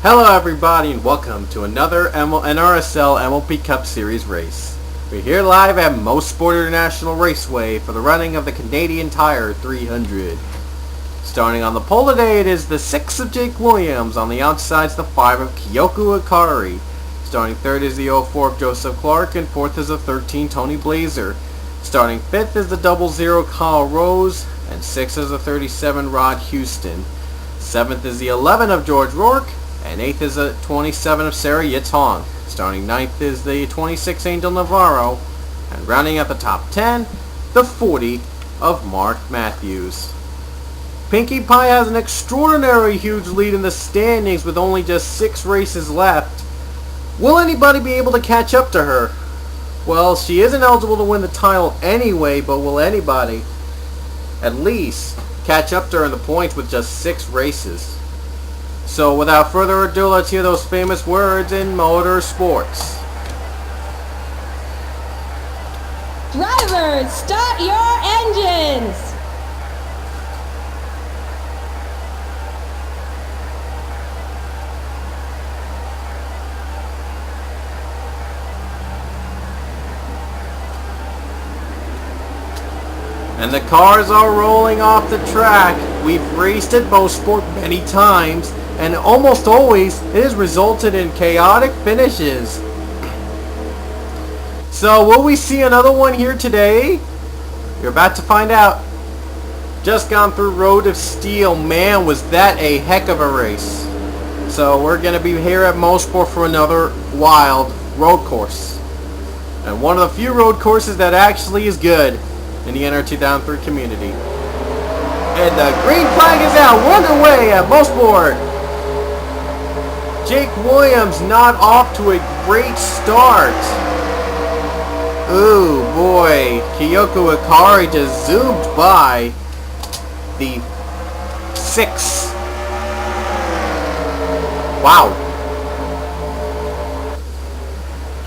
Hello everybody and welcome to another NRSL MLP Cup Series race. We're here live at Mosport International Raceway for the running of the Canadian Tire 300. Starting on the pole today, it is the 6 of Jake Williams. On the outside is the 5 of Kyoku Akari. Starting third is the 04 of Joseph Clark, and fourth is the 13 Tony Blazer. Starting fifth is the 00 Kyle Rose, and sixth is the 37 Rod Houston. Seventh is the 11 of George Rourke, and eighth is the 27 of Sarah Yitong. Starting ninth is the 26 Angel Navarro, and rounding out the top 10, the 40 of Mark Matthews. Pinkie Pie has an extraordinary huge lead in the standings with only just 6 races left. Will anybody be able to catch up to her? Well, she isn't eligible to win the title anyway, but will anybody at least catch up to her in the points with just 6 races? So without further ado, let's hear those famous words in motorsports. Drivers, start your engines! And the cars are rolling off the track. We've raced at Mosport many times, and almost always it has resulted in chaotic finishes. So will we see another one here today? You're about to find out. Just gone through Road of Steel. Man, was that a heck of a race. So we're going to be here at Mosport for another wild road course. And one of the few road courses that actually is good in the NR 2003 community. And the green flag is out. We're underway at Mosport. Jake Williams not off to a great start. Ooh boy, Kyoku Akari just zoomed by the 6. Wow.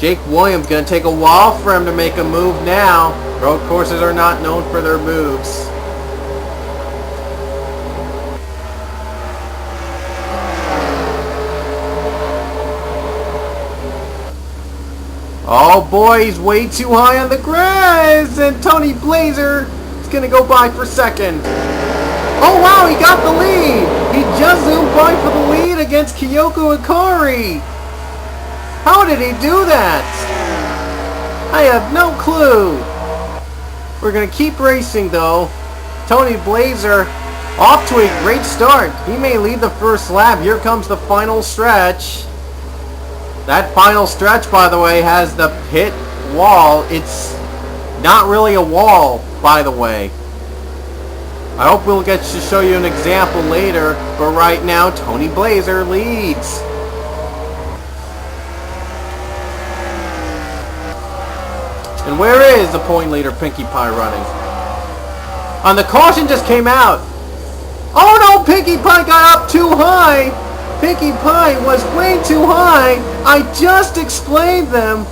Jake Williams gonna take a while for him to make a move now. Road courses are not known for their moves. Oh boy, he's way too high on the grass, and Tony Blazer is going to go by for second. Oh wow, he got the lead. He just zoomed by for the lead against Kyoku Akari. How did he do that? I have no clue. We're going to keep racing though. Tony Blazer off to a great start. He may lead the first lap. Here comes the final stretch. That final stretch, by the way, has the pit wall. It's not really a wall, by the way. I hope we'll get to show you an example later, but right now, Tony Blazer leads. And where is the point leader, Pinkie Pie, running? And the caution just came out. Oh no, Pinkie Pie got up too high. Pinkie Pie was way too high. I just explained them.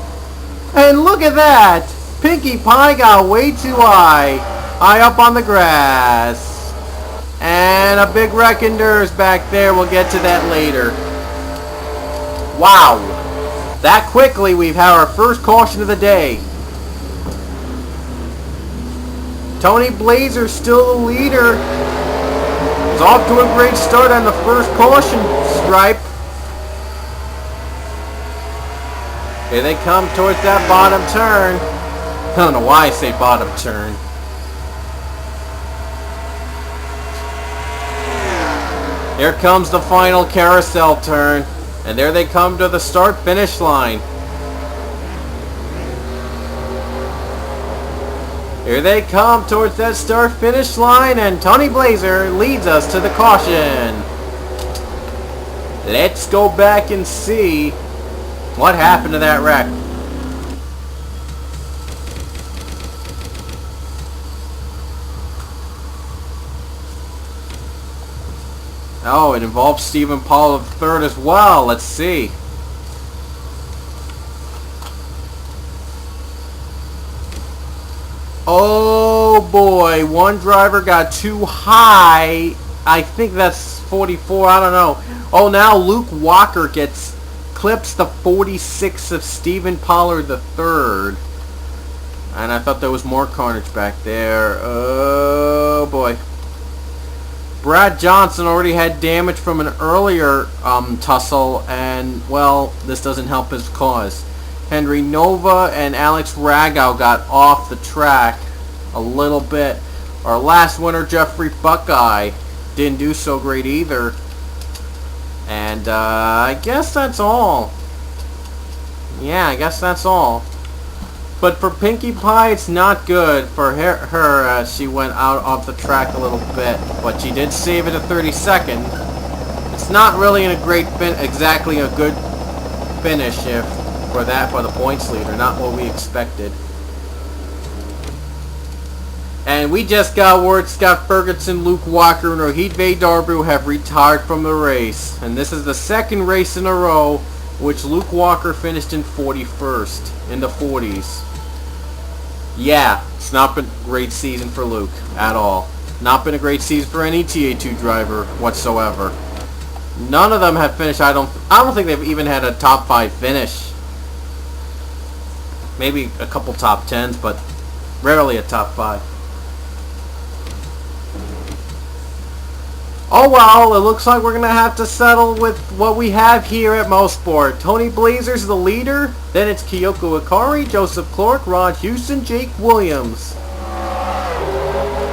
And look at that. Pinkie Pie got way too high. High up on the grass. And a big wreck endures back there. We'll get to that later. Wow. That quickly we've had our first caution of the day. Tony Blazer still the leader. He's off to a great start on the first caution stripe. Here they come towards that bottom turn. I don't know why I say bottom turn. Here comes the final carousel turn. And there they come to the start-finish line. Here they come towards that start-finish line, and Tony Blazer leads us to the caution. Let's go back and see what happened to that wreck. Oh, it involves Stephen Paul of third as well. Let's see. Oh boy, one driver got too high I think that's 44. I don't know. Oh, now Luke Walker clips the 46 of Stephen Pollard III. And I thought there was more carnage back there. Oh, boy. Brad Johnson already had damage from an earlier tussle, and, well, this doesn't help his cause. Henry Nova and Alex Ragow got off the track a little bit. Our last winner, Jeffrey Buckeye, didn't do so great either. And I guess that's all. Yeah, I guess that's all. But for Pinkie Pie, it's not good for her. She went out off the track a little bit, but she did save it a 32nd. It's not really in a great exactly a good finish for the points leader. Not what we expected. And we just got word Scott Ferguson, Luke Walker, and Rohit Vedarbu have retired from the race. And this is the second race in a row which Luke Walker finished in 41st, in the 40s. Yeah, it's not been a great season for Luke at all. Not been a great season for any TA2 driver whatsoever. None of them have finished. I don't think they've even had a top 5 finish. Maybe a couple top 10s, but rarely a top 5. Oh well, it looks like we're going to have to settle with what we have here at Mosport. Tony Blazer's the leader, then it's Kyoko Ikari, Joseph Clark, Rod Houston, Jake Williams.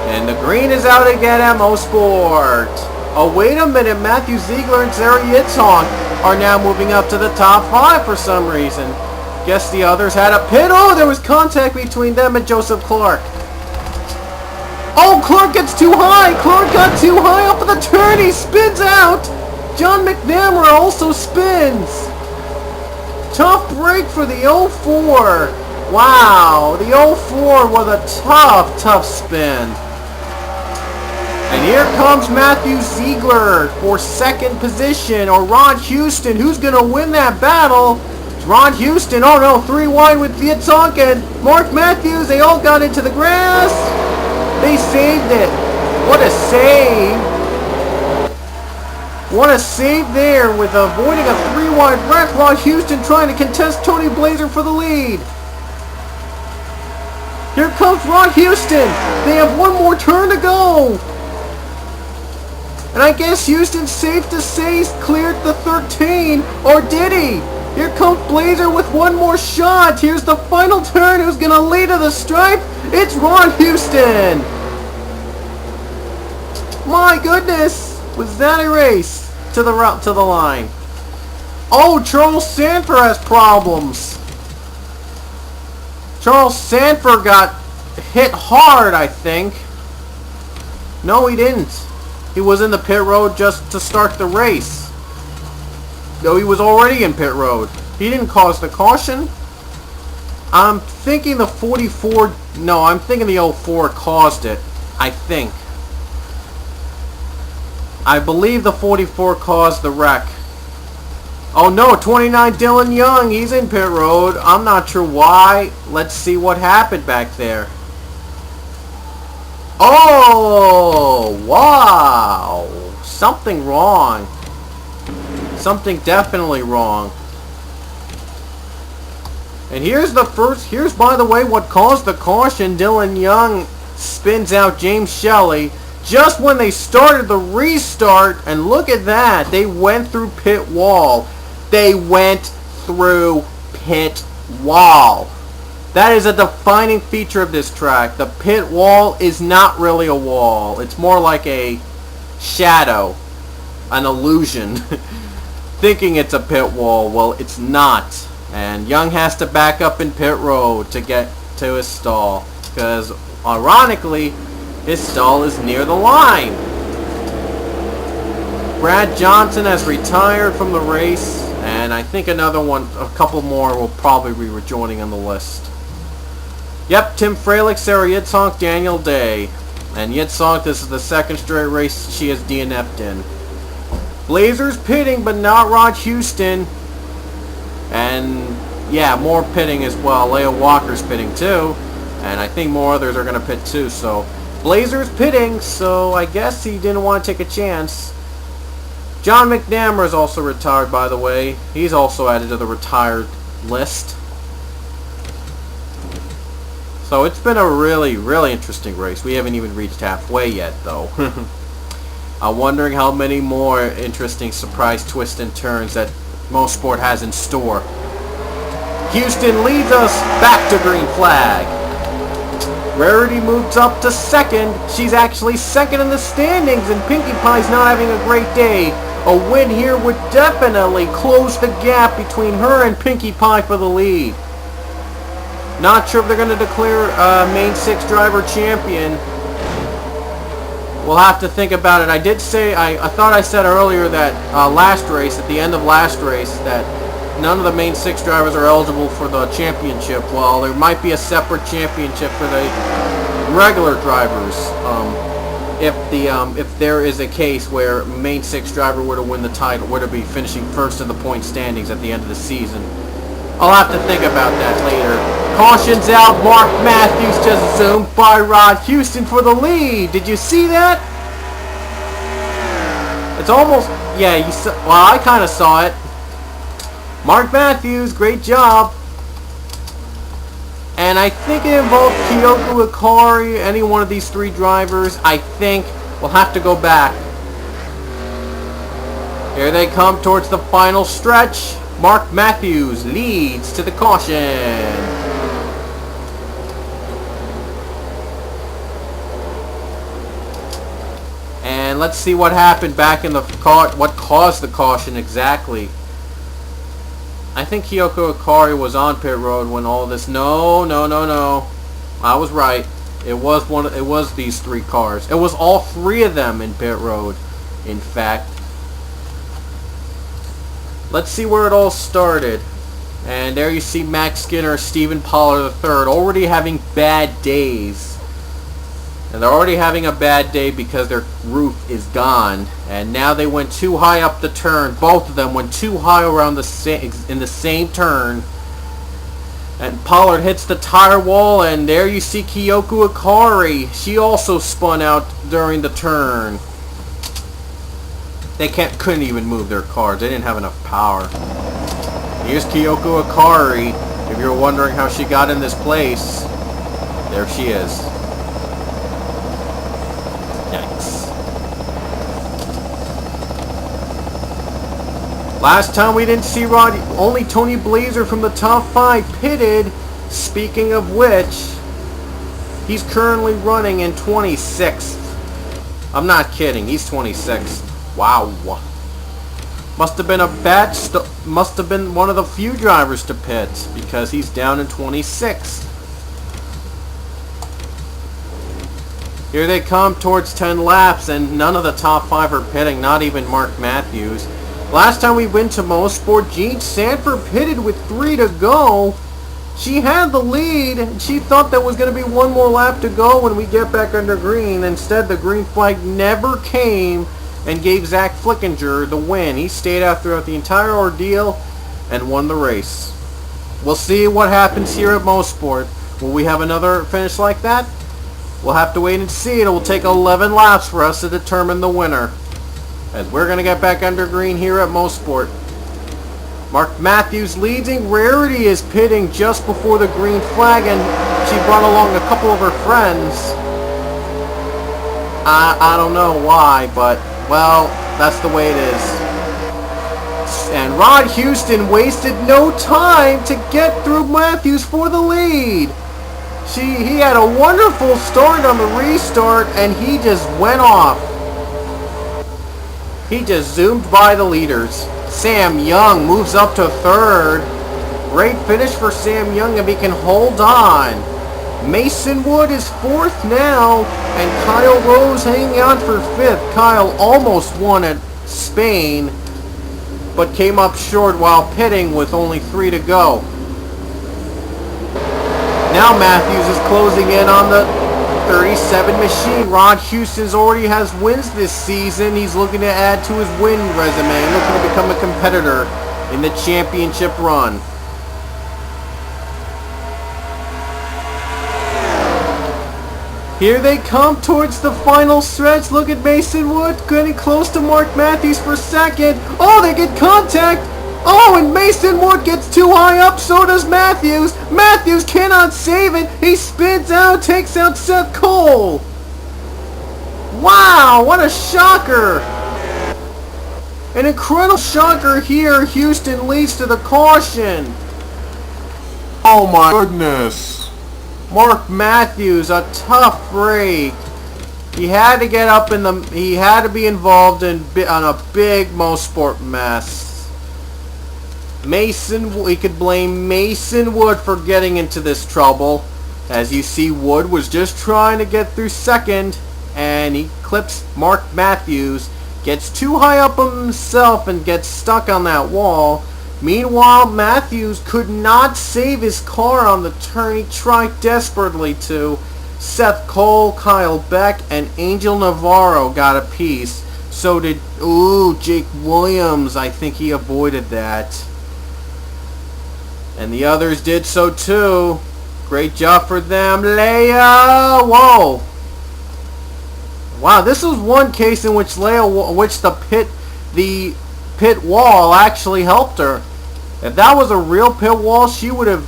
And the green is out again at Mosport. Oh wait a minute, Matthew Ziegler and Sarah Yitzhak are now moving up to the top 5 for some reason. Guess the others had a pit. Oh, there was contact between them and Joseph Clark. Oh, Clark gets too high. Clark got too high up in the turn. He spins out. John McNamara also spins. Tough break for the 04. Wow, the 04 was a tough spin. And here comes Matthew Ziegler for second position, or Ron Houston. Who's going to win that battle? It's Ron Houston. Oh no, 3 wide with Yitzhak and Mark Matthews. They all got into the grass. They saved it. What a save. What a save there with avoiding a 3 wide wreck. Ron Houston trying to contest Tony Blazer for the lead. Here comes Ron Houston. They have one more turn to go. And I guess Houston's safe to say he's cleared the 13. Or did he? Here comes Blazer with one more shot. Here's the final turn. Who's going to lead to the stripe? It's Ron Houston. My goodness. Was that a race to the line? Oh, Charles Sanford has problems. Charles Sanford got hit hard, I think. No, he didn't. He was in the pit road just to start the race. Though he was already in pit road. He didn't cause the caution. I'm thinking the 44... No, I'm thinking the 04 caused it. I think. I believe the 44 caused the wreck. Oh no, 29 Dylan Young. He's in pit road. I'm not sure why. Let's see what happened back there. Oh, wow. Something wrong. Something definitely wrong. And here's by the way what caused the caution. Dylan Young spins out James Shelley just when they started the restart, and look at that. They went through pit wall. They went through pit wall. That is a defining feature of this track. The pit wall is not really a wall. It's more like a shadow, an illusion. Thinking it's a pit wall. Well, it's not. And Young has to back up in pit road to get to his stall. Because, ironically, his stall is near the line. Brad Johnson has retired from the race. And I think a couple more will probably be rejoining on the list. Yep, Tim Freilich, Sarah Yitzhak, Daniel Day. And Yitzhak, this is the second straight race she has DNF'd in. Blazers pitting, but not Rod Houston. And, yeah, more pitting as well. Leah Walker's pitting too. And I think more others are going to pit too. So, Blazer's pitting, so I guess he didn't want to take a chance. John McNamara is also retired, by the way. He's also added to the retired list. So it's been a really, really interesting race. We haven't even reached halfway yet, though. I'm wondering how many more interesting surprise twists and turns that Mosport has in store. Houston leads us back to green flag. Rarity moves up to second. She's actually second in the standings, and Pinkie Pie's not having a great day. A win here would definitely close the gap between her and Pinkie Pie for the lead. Not sure if they're going to declare main 6 driver champion. We'll have to think about it. I did say, I thought I said earlier that last race, at the end of last race, that none of the main 6 drivers are eligible for the championship. Well, there might be a separate championship for the regular drivers. If there is a case where main 6 driver were to win the title, were to be finishing first in the point standings at the end of the season. I'll have to think about that later. Caution's out. Mark Matthews just zoomed by Rod Houston for the lead. Did you see that? It's almost, yeah, you saw, well, I kind of saw it. Mark Matthews, great job. And I think it involved Kyoko Ikari, any one of these 3 drivers. I think we'll have to go back. Here they come towards the final stretch. Mark Matthews leads to the caution. And let's see what happened back in the car. What caused the caution exactly? I think Kyoko Ikari was on pit road when all this. No. I was right. It was these 3 cars. It was all 3 of them in pit road, in fact. Let's see where it all started. And there you see Max Skinner, Stephen Pollard III already having bad days. And they're already having a bad day because their roof is gone. And now they went too high up the turn. Both of them went too high around in the same turn. And Pollard hits the tire wall, and there you see Kyoko Ikari. She also spun out during the turn. They couldn't even move their cars. They didn't have enough power. Here's Kyoko Ikari. If you're wondering how she got in this place, there she is. Yikes. Last time we didn't see only Tony Blazer from the top 5 pitted. Speaking of which, he's currently running in 26th. I'm not kidding. He's 26th. Wow. Must have been one of the few drivers to pit, because he's down in 26th. Here they come towards 10 laps, and none of the top 5 are pitting, not even Mark Matthews. Last time we went to Mosport, Jean Sanford pitted with 3 to go. She had the lead, and she thought there was going to be one more lap to go when we get back under green. Instead, the green flag never came and gave Zach Flickinger the win. He stayed out throughout the entire ordeal and won the race. We'll see what happens here at Mosport. Will we have another finish like that? We'll have to wait and see. It will take 11 laps for us to determine the winner, as we're going to get back under green here at Mosport. Mark Matthews leading. Rarity is pitting just before the green flag, and she brought along a couple of her friends. I don't know why, but, well, that's the way it is. And Rod Houston wasted no time to get through Matthews for the lead. He had a wonderful start on the restart, and he just went off. He just zoomed by the leaders. Sam Young moves up to 3rd. Great finish for Sam Young if he can hold on. Mason Wood is 4th now, and Kyle Rose hanging on for 5th. Kyle almost won at Spain, but came up short while pitting with only 3 to go. Now Matthews is closing in on the 37 machine. Rod Houston already has wins this season. He's looking to add to his win resume, looking to become a competitor in the championship run. Here they come towards the final stretch. Look at Mason Wood getting close to Mark Matthews for second. Oh, they get contact. Oh, and Mason Wood gets too high up. So does Matthews. Matthews cannot save it. He spins out, takes out Seth Cole. Wow, what a shocker. An incredible shocker here. Houston leads to the caution. Oh my goodness. Mark Matthews, a tough break. He had to get up in the. He had to be involved on a big Mosport mess. We could blame Mason Wood for getting into this trouble. As you see, Wood was just trying to get through second, and he clips Mark Matthews, gets too high up on himself, and gets stuck on that wall. Meanwhile, Matthews could not save his car on the turn. He tried desperately to. Seth Cole, Kyle Beck, and Angel Navarro got a piece. So did, Jake Williams. I think he avoided that. And the others did so too. Great job for them. Leia! Whoa! Wow, this was one case in which the pit wall actually helped her. If that was a real pit wall, she would have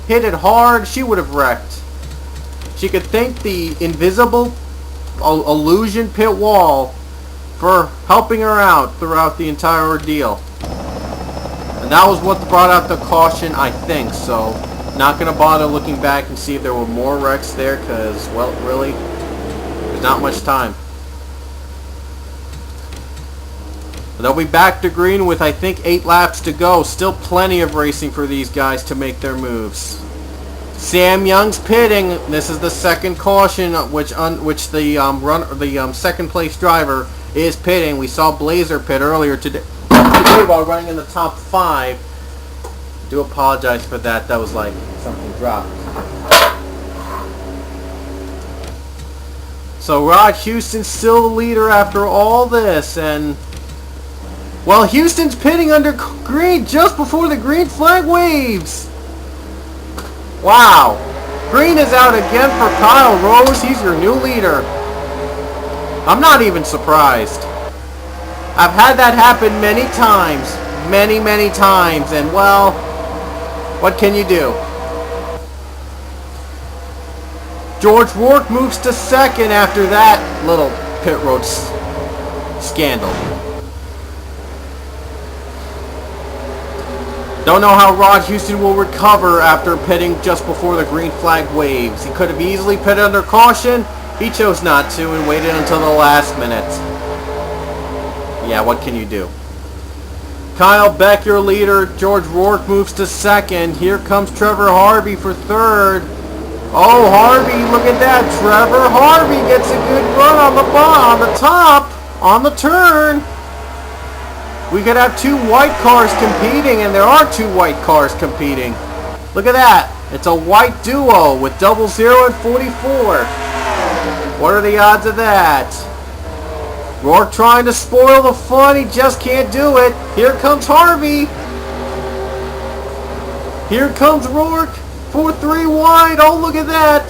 hit it hard. She would have wrecked. She could thank the invisible illusion pit wall for helping her out throughout the entire ordeal. And that was what brought out the caution, I think. So, not going to bother looking back and see if there were more wrecks there, because, well, really, there's not much time. They'll be back to green with, I think, 8 laps to go. Still plenty of racing for these guys to make their moves. Sam Young's pitting. This is the second caution, which the second place driver is pitting. We saw Blazer pit earlier today while running in the top 5. I do apologize for that. That was like something dropped. So Rod Houston's still the leader after all this, and well, Houston's pitting under green just before the green flag waves. Wow. Green is out again for Kyle Rose. He's your new leader. I'm not even surprised. I've had that happen many times. Many times. And, well, what can you do? George Rourke moves to second after that little pit road scandal. Don't know how Rod Houston will recover after pitting just before the green flag waves. He could have easily pitted under caution. He chose not to and waited until the last minute. Yeah, what can you do? Kyle Beck, your leader. George Rourke moves to second. Here comes Trevor Harvey for third. Oh, Harvey, look at that. Trevor Harvey gets a good run on the top, on the turn. We could have 2 white cars competing, and there are 2 white cars competing. Look at that. It's a white duo with 00 and 44. What are the odds of that? Rourke trying to spoil the fun. He just can't do it. Here comes Harvey. Here comes Rourke. 4-3 wide. Oh, look at that.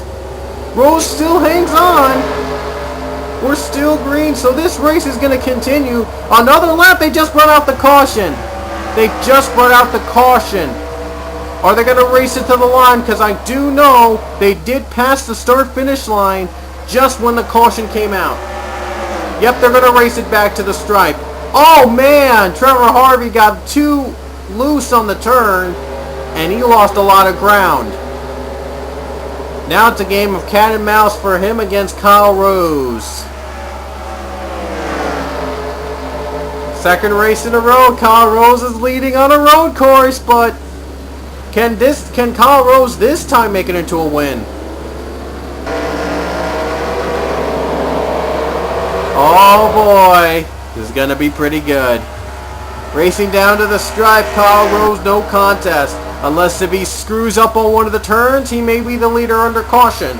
Rose still hangs on. We're still green, so this race is going to continue. Another lap, they just brought out the caution. They just brought out the caution. Are they going to race it to the line? Because I do know they did pass the start-finish line just when the caution came out. Yep, they're going to race it back to the stripe. Oh, man! Trevor Harvey got too loose on the turn, and he lost a lot of ground. Now it's a game of cat and mouse for him against Kyle Rose. Second race in a row, Kyle Rose is leading on a road course, but can Kyle Rose this time make it into a win? Oh boy, this is going to be pretty good. Racing down to the stripe, Kyle Rose, no contest. Unless if he screws up on one of the turns, he may be the leader under caution.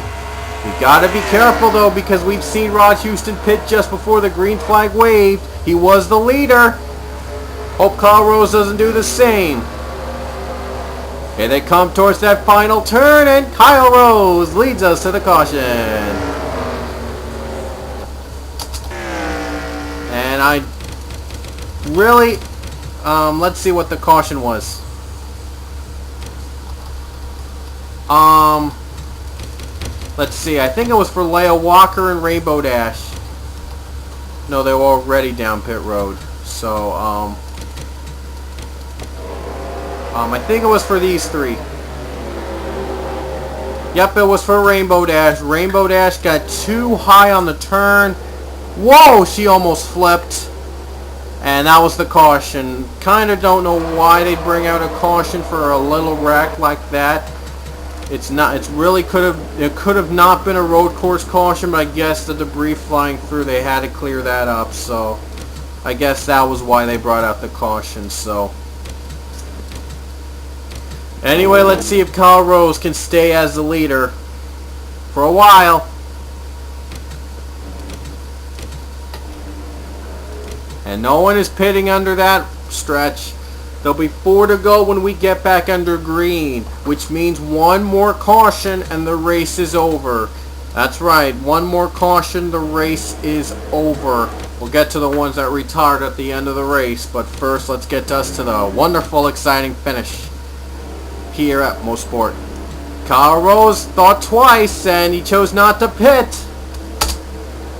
We got to be careful though, because we've seen Rod Houston pit just before the green flag waved. He was the leader. Hope Kyle Rose doesn't do the same. Here they come towards that final turn, and Kyle Rose leads us to the caution. And I really, let's see what the caution was. Let's see, I think it was for Leia Walker and Rainbow Dash. No, they were already down pit road. So, I think it was for these three. Yep, it was for Rainbow Dash. Rainbow Dash got too high on the turn. Whoa, she almost flipped. And that was the caution. Kind of don't know why they bring out a caution for a little wreck like that. It could have not been a road course caution, but I guess the debris flying through, they had to clear that up. So I guess that was why they brought out the caution. So anyway, let's see if Kyle Rose can stay as the leader for a while. And no one is pitting under that stretch. There'll be 4 to go when we get back under green, which means one more caution and the race is over. That's right, one more caution, the race is over. We'll get to the ones that retired at the end of the race, but first let's get us to the wonderful, exciting finish here at Mosport. Kyle Rose thought twice and he chose not to pit.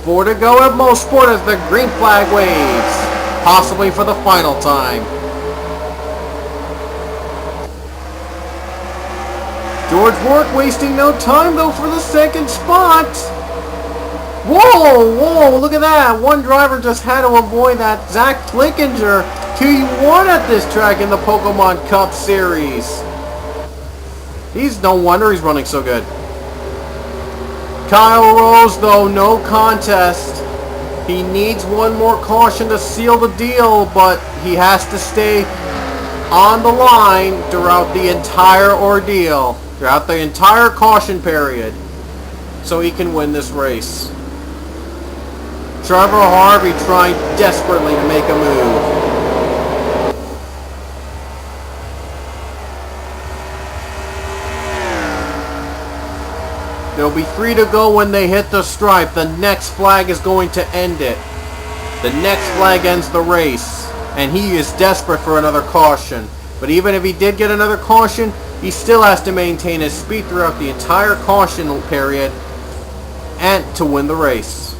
4 to go at Mosport as the green flag waves, possibly for the final time. George Rourke wasting no time though for the second spot. Whoa, look at that. One driver just had to avoid that. Zach Flickinger, he won at this track in the Pokemon Cup Series. He's no wonder he's running so good. Kyle Rose though, no contest. He needs one more caution to seal the deal, but he has to stay on the line throughout the entire ordeal. Throughout the entire caution period, so he can win this race. Trevor Harvey trying desperately to make a move. There'll be 3 to go when they hit the stripe. The next flag is going to end it. The next flag ends the race, and he is desperate for another caution. But even if he did get another caution, he still has to maintain his speed throughout the entire caution period and to win the race.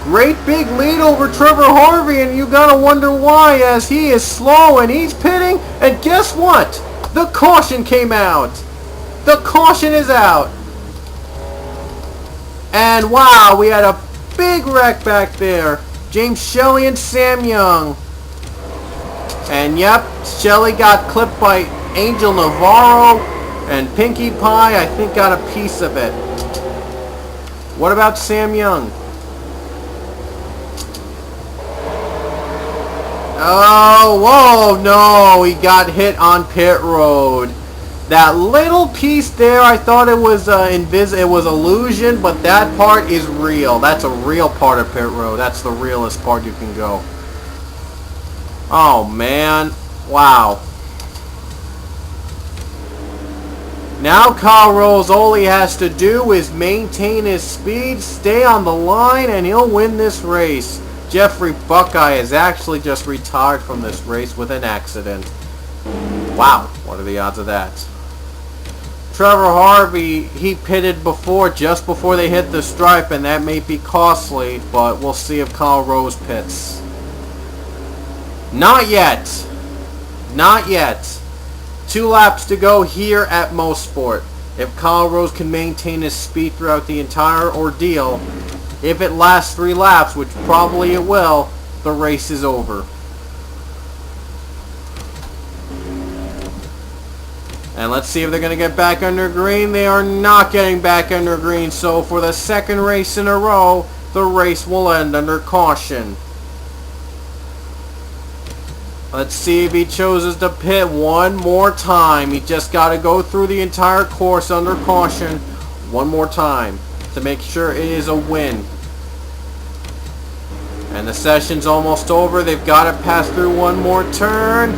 Great big lead over Trevor Harvey, and you gotta wonder why, as he is slow and he's pitting, and guess what? The caution came out. The caution is out. And wow, we had a big wreck back there. James Shelley and Sam Young. And yep, Shelley got clipped by Angel Navarro, and Pinkie Pie, I think, got a piece of it. What about Sam Young? Oh, whoa, no, he got hit on pit road. That little piece there, I thought it was it was illusion, but that part is real. That's a real part of pit road. That's the realest part you can go. Oh, man. Wow. Now Kyle Rose, all he has to do is maintain his speed, stay on the line, and he'll win this race. Jeffrey Buckeye has actually just retired from this race with an accident. Wow, what are the odds of that? Trevor Harvey, he pitted just before they hit the stripe, and that may be costly, but we'll see if Kyle Rose pits. Not yet. Not yet. 2 laps to go here at Mosport. If Kyle Rose can maintain his speed throughout the entire ordeal, if it lasts 3 laps, which probably it will, the race is over. And let's see if they're going to get back under green. They are not getting back under green, so for the second race in a row, the race will end under caution. Let's see if he chooses to pit one more time. He just got to go through the entire course under caution one more time to make sure it is a win. And the session's almost over. They've got to pass through one more turn.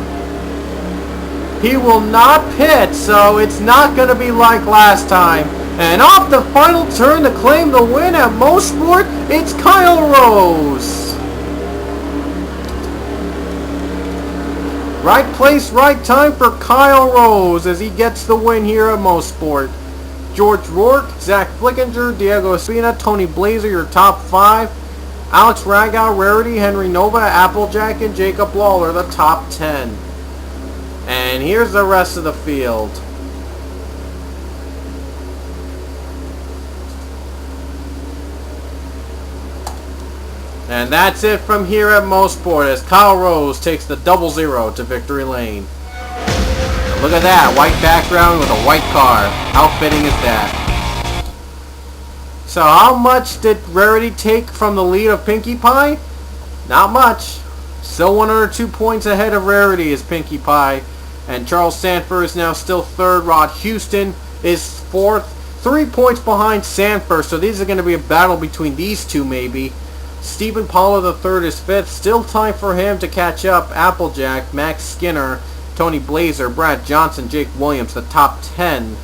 He will not pit, so it's not going to be like last time. And off the final turn to claim the win at Mosport, it's Kyle Rose. Right place, right time for Kyle Rose as he gets the win here at Mosport. George Rourke, Zach Flickinger, Diego Espina, Tony Blazer, your top 5. Alex Ragow, Rarity, Henry Nova, Applejack, and Jacob Lawler, the top 10. And here's the rest of the field. And that's it from here at Mosport as Kyle Rose takes the 00 to victory lane. And look at that, white background with a white car. How fitting is that? So how much did Rarity take from the lead of Pinkie Pie? Not much. Still 102 points ahead of Rarity is Pinkie Pie. And Charles Sanford is now still 3rd. Rod Houston is 4th. 3 points behind Sanford. So these are going to be a battle between these two maybe. Stephen Pollard III is 5th. Still time for him to catch up. Applejack, Max Skinner, Tony Blazer, Brad Johnson, Jake Williams, the top 10.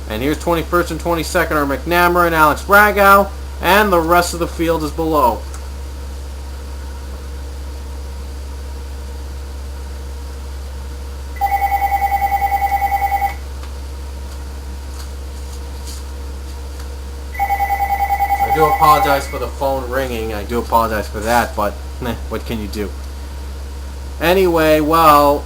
And here's 21st and 22nd are McNamara and Alex Ragow. And the rest of the field is below. I do apologize for the phone ringing. I do apologize for that, but what can you do? Anyway, well,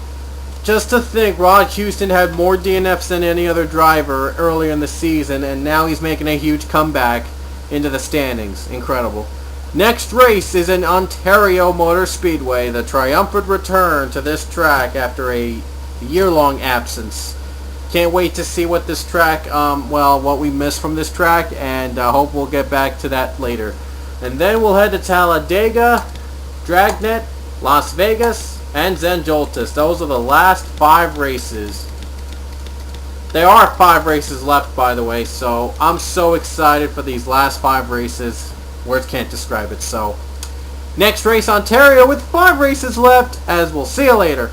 just to think, Rod Houston had more DNFs than any other driver earlier in the season, and now he's making a huge comeback into the standings. Incredible. Next race is in Ontario Motor Speedway, the triumphant return to this track after a year-long absence. Can't wait to see what this track, what we missed from this track, and I hope we'll get back to that later. And then we'll head to Talladega, Dragnet, Las Vegas, and Zandvoorts. Those are the last 5 races. There are 5 races left, by the way, so I'm so excited for these last 5 races. Words can't describe it. So, next race, Ontario, with 5 races left, as we'll see you later.